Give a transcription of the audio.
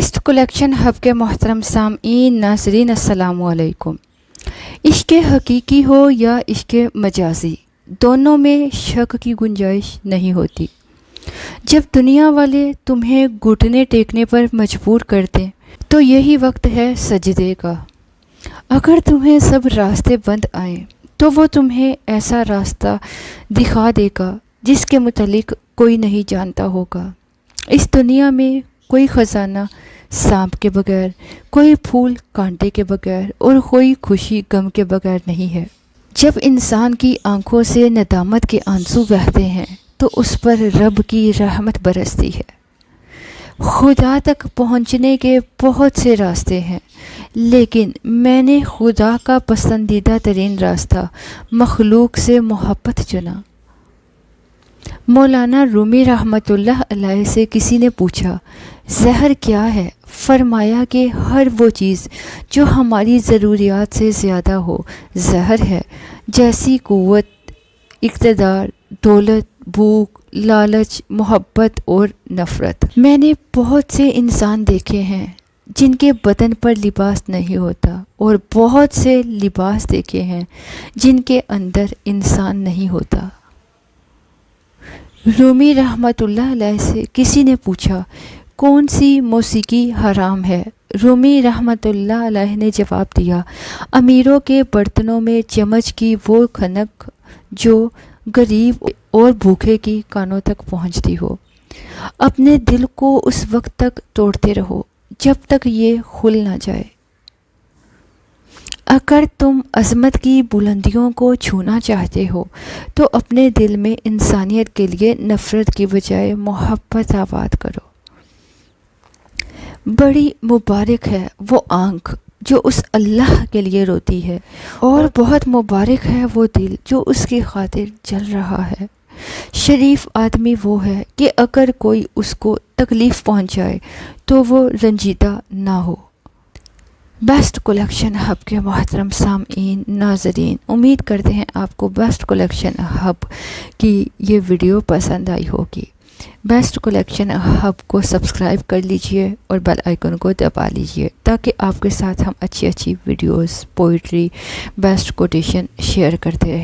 Best collection hub کے محترم سامعین ناظرین السلام علیکم۔ عشق حقیقی ہو یا عشق مجازی، دونوں میں شک کی گنجائش نہیں ہوتی۔ جب دنیا والے تمہیں گھٹنے ٹیکنے پر مجبور کر دیں تو یہی وقت ہے سجدے کا۔ اگر تمہیں سب راستے بند آئیں تو وہ تمہیں ایسا راستہ دکھا دے گا جس کے متعلق کوئی نہیں جانتا ہوگا۔ اس دنیا میں کوئی خزانہ سانپ کے بغیر، کوئی پھول کانٹے کے بغیر اور کوئی خوشی غم کے بغیر نہیں ہے۔ جب انسان کی آنکھوں سے ندامت کے آنسو بہتے ہیں تو اس پر رب کی رحمت برستی ہے۔ خدا تک پہنچنے کے بہت سے راستے ہیں، لیکن میں نے خدا کا پسندیدہ ترین راستہ مخلوق سے محبت چنا۔ مولانا رومی رحمۃ اللہ علیہ سے کسی نے پوچھا، زہر کیا ہے؟ فرمایا کہ ہر وہ چیز جو ہماری ضروریات سے زیادہ ہو زہر ہے، جیسی قوت، اقتدار، دولت، بھوک، لالچ، محبت اور نفرت۔ میں نے بہت سے انسان دیکھے ہیں جن کے بدن پر لباس نہیں ہوتا، اور بہت سے لباس دیکھے ہیں جن کے اندر انسان نہیں ہوتا۔ رومی رحمۃ اللہ علیہ سے کسی نے پوچھا، کون سی موسیقی حرام ہے؟ رومی رحمۃ اللہ علیہ نے جواب دیا، امیروں کے برتنوں میں چمچ کی وہ کھنک جو غریب اور بھوکے کی کانوں تک پہنچتی ہو۔ اپنے دل کو اس وقت تک توڑتے رہو جب تک یہ کھل نہ جائے۔ اگر تم عظمت کی بلندیوں کو چھونا چاہتے ہو تو اپنے دل میں انسانیت کے لیے نفرت کی بجائے محبت آباد کرو۔ بڑی مبارک ہے وہ آنکھ جو اس اللہ کے لیے روتی ہے، اور بہت مبارک ہے وہ دل جو اس کی خاطر جل رہا ہے۔ شریف آدمی وہ ہے کہ اگر کوئی اس کو تکلیف پہنچائے تو وہ رنجیدہ نہ ہو۔ بیسٹ کلیکشن ہب کے محترم سامعین ناظرین، امید کرتے ہیں آپ کو بیسٹ کلیکشن ہب کی یہ ویڈیو پسند آئی ہوگی۔ بیسٹ کلیکشن ہب کو سبسکرائب کر لیجئے اور بیل آئیکن کو دبا لیجئے تاکہ آپ کے ساتھ ہم اچھی videos, poetry, best quotation share کرتے رہیں۔